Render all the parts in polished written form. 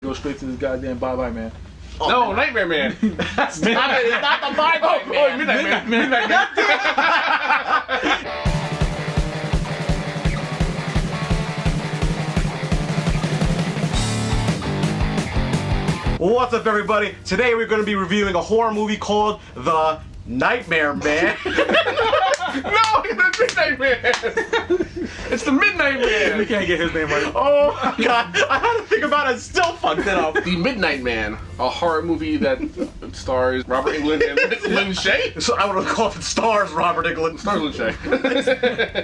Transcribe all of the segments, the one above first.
Go straight to this goddamn bye-bye man. Oh, no, Nightmare Man. That's not it. It's not the bye-bye man. Oh, Midnight Man. What's up, everybody? Today we're going to be reviewing a horror movie called The Nightmare Man. No, it's the Midnight Man. It's the Midnight Man. We can't get his name right. Oh my god, I had to think about it, still fucked it up. The Midnight Man, a horror movie that stars Robert Englund and Lynn Shay. So I would have called it Stars Robert Englund. Stars Lynn Shay.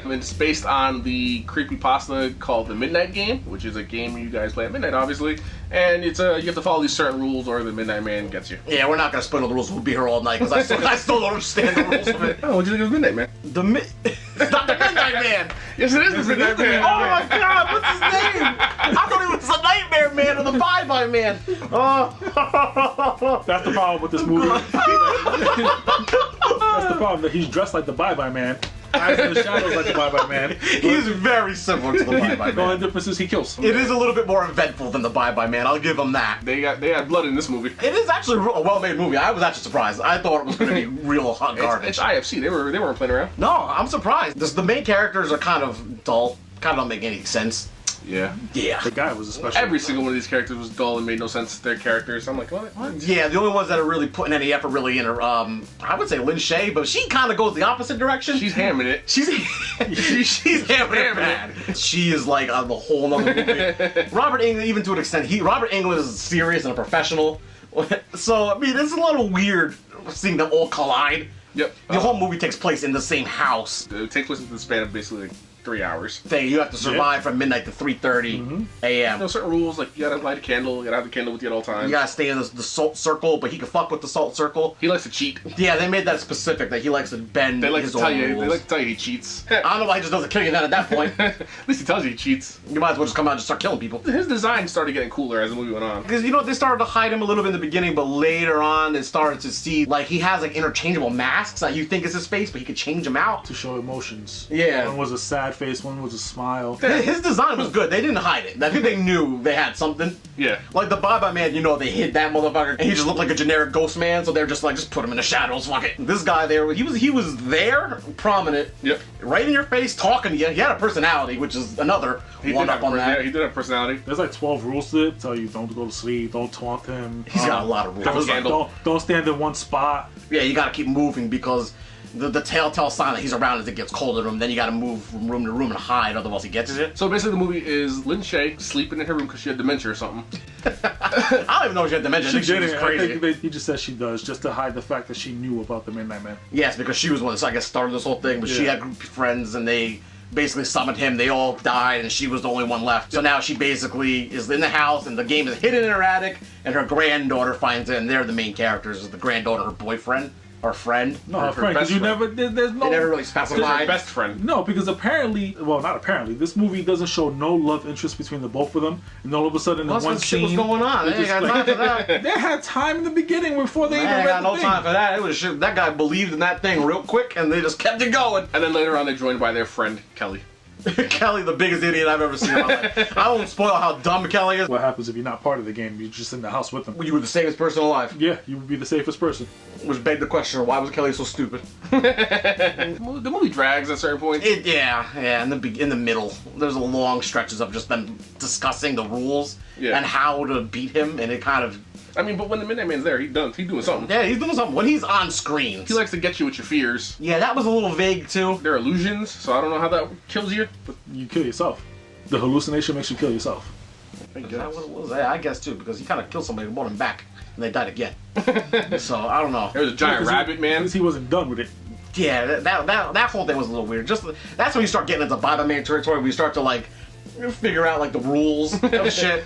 It's based on the creepypasta called The Midnight Game, which is a game you guys play at midnight, obviously. And it's you have to follow these certain rules or the Midnight Man gets you. Yeah, we're not going to spoil the rules. We'll be here all night because I still don't understand the rules of it. Oh, what'd you think of Midnight Man? It's not the Midnight Man. Yes, it is the Midnight Man. Oh my god, what's his name? I thought it was the Nightmare Man or the Bye-Bye Man. Oh. That's the problem with this movie. That's the problem, that he's dressed like the Bye-Bye Man. Eyes in the shadows like the Bye-Bye Man. He's very similar to the Bye-Bye The only Man. difference is he kills. It is a little bit more eventful than the Bye-Bye Man, I'll give him that. They had blood in this movie. It is actually a well-made movie. I was actually surprised. I thought it was going to be real hot garbage. It's IFC. They weren't playing around. No, I'm surprised. The main characters are kind of dull. Kind of don't make any sense. Yeah. Yeah. The guy was a special. Every single one of these characters was dull and made no sense to their characters. I'm like, what? Yeah, the only ones that are really putting any effort really in are, I would say Lynn Shay, but she kind of goes the opposite direction. She's hamming it. She's hamming it bad. She is like on the whole nother movie. Robert Englund, even to an extent, Robert Englund is serious and a professional. So, I mean, it's a little weird seeing them all collide. Yep. The whole movie takes place in the same house. It takes place in the span of basically like 3 hours. You have to survive from midnight to 3:30 a.m. There's certain rules, like you gotta light a candle, you gotta have the candle with you at all times. You gotta stay in the salt circle, but he can fuck with the salt circle. He likes to cheat. Yeah, they made that specific that he likes to bend They like his to tell own you. rules. They like to tell you he cheats. I don't know why he just doesn't kill you then at that point. At least he tells you he cheats. You might as well just come out and just start killing people. His design started getting cooler as the movie went on. Because, you know, they started to hide him a little bit in the beginning, but later on they started to see, like, he has, like, interchangeable masks that you think is his face, but he could change them out. To show emotions. Yeah. One was a sad face, one was a smile. His design was good. They didn't hide it. I think they knew they had something. Yeah. Like the Bye-Bye Man, you know, they hid that motherfucker, and he just looked like a generic ghost man, so they're just like, just put him in the shadows, fuck it. This guy there, he was there, prominent, Yep. right in your face, talking to you. He had a personality, which is another one up on that. Yeah, he did have personality. There's like 12 rules to it. Tell you don't go to sleep, don't taunt him. He's got a lot of rules. Have a candle. Don't stand in one spot. Yeah, you gotta keep moving because the telltale sign that he's around is it gets colder to him. Then you gotta move from room to room and hide, otherwise he gets it. So basically, the movie is Lynn Shay sleeping in her room because she had dementia or something. I don't even know if she had dementia. I think she was I crazy. think he just says she does, just to hide the fact that she knew about the Midnight Man. Yes, because she was one that I guess started this whole thing, but she Yeah. had a group of friends and they basically summoned him. They all died and she was the only one left. So now she basically is in the house and the game is hidden in her attic and her granddaughter finds it and they're the main characters. The granddaughter, her boyfriend, or friend. No, Her her friend, because best you friend. never, there's no... They never really Her specified. best friend. No, because apparently, well, not apparently, this movie doesn't show no love interest between the both of them, and all of a sudden in What's one what shit was scene... going on? they They ain't just got time for that. They had time in the beginning before they I even ain't read got the no thing. time for that. It was shit. That guy believed in that thing real quick and they just kept it going. And then later on, they're joined by their friend Kelly. Kelly, the biggest idiot I've ever seen in my life. I won't spoil how dumb Kelly is. What happens if you're not part of the game? You're just in the house with them. You were the safest person alive. Yeah, you would be the safest person. Which begged the question, why was Kelly so stupid? The movie drags at certain points. Yeah, in the middle. There's long stretches of just them discussing the rules and how to beat him, and it kind of... I mean, but when the Midnight Man's there, he's doing something. Yeah, he's doing something. When he's on screen. He likes to get you with your fears. Yeah, that was a little vague, too. They're illusions, so I don't know how that kills you. But You kill yourself. The hallucination makes you kill yourself. Is that what it was? Yeah, I guess, too, because he kind of killed somebody and brought him back, and they died again. So, I don't know. there was a giant rabbit man. Because he wasn't done with it. Yeah, that whole thing was a little weird. That's when you start getting into Bye-Bye Man territory, where you start to, like, figure out, like, the rules of shit.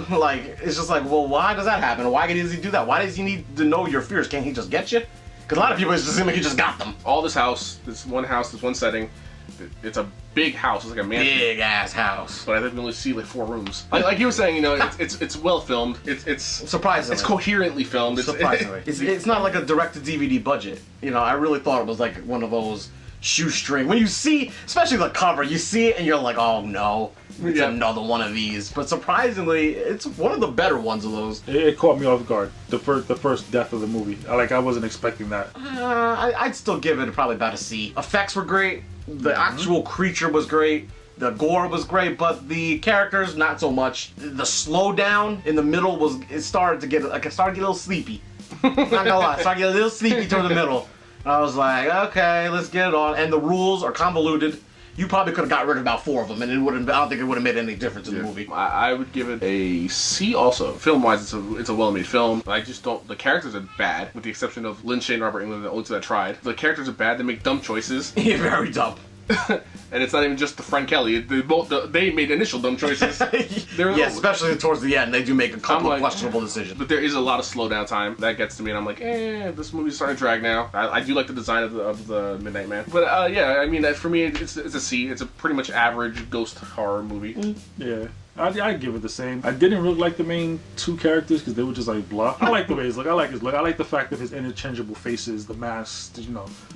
Like, it's just like, well, why does that happen? Why does he do that? Why does he need to know your fears? Can't he just get you? Because a lot of people, it just seem like he just got them. All this house, this one setting. It's a big house. It's like a mansion. Big ass house. But I think we only see like 4 rooms. Like you were saying, you know, it's well filmed. It's surprisingly. It's coherently filmed. Surprisingly. It's not like a direct-to-DVD budget. You know, I really thought it was like one of those shoestring. When you see, especially the cover, you see it and you're like, oh no. It's Yeah. another one of these. But surprisingly, it's one of the better ones of those. It caught me off guard. The first death of the movie. I wasn't expecting that. I'd still give it probably about a C. Effects were great. The actual creature was great. The gore was great, but the characters not so much. The slowdown in the middle it started to get a little sleepy. Not gonna lie, started to get a little sleepy toward the middle. I was like, okay, let's get it on. And the rules are convoluted. You probably could have got rid of about 4 of them, and it wouldn't. I don't think it would have made any difference in the movie. I would give it a C also. Film-wise, it's a well-made film. I just don't... The characters are bad, with the exception of Lin Shaye and Robert Englund, the only two that tried. The characters are bad. They make dumb choices. You're very dumb. And it's not even just the friend Kelly. They made initial dumb choices. Yeah, especially towards the end, they do make a couple of questionable decisions. But there is a lot of slowdown time that gets to me, and I'm like, this movie's starting to drag now. I do like the design of the Midnight Man, but yeah, I mean, for me, it's a C. It's a pretty much average ghost horror movie. Yeah. I'd give it the same. I didn't really like the main 2 characters because they were just like blah. I like the way his look. I like his look. I like the fact that his interchangeable faces, the masks,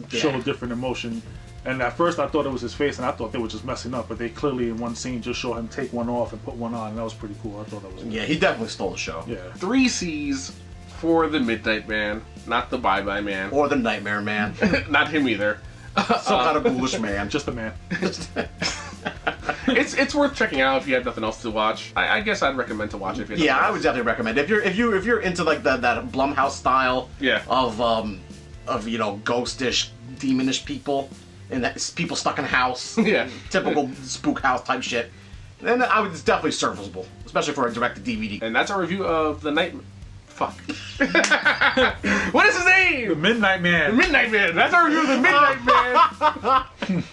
show different emotion. And at first I thought it was his face, and I thought they were just messing up. But they clearly in one scene just show him take one off and put one on, and that was pretty cool. I thought that was cool. Yeah, he definitely stole the show. Yeah. 3 C's for the Midnight Man, not the Bye Bye Man, Or the Nightmare Man. not him either. Some kind of ghoulish man. Just a man. It's worth checking out if you have nothing else to watch. I guess I'd recommend to watch it. If you have Yeah, nothing I else. would definitely recommend it. If you're into like that Blumhouse style of ghostish, demonish people and people stuck in a house. Yeah. Typical spook house type shit. Then it's definitely serviceable, especially for a direct-to-DVD. And that's our review of the night. Fuck. What is his name? The Midnight Man. Midnight Man. That's our review of the Midnight Man.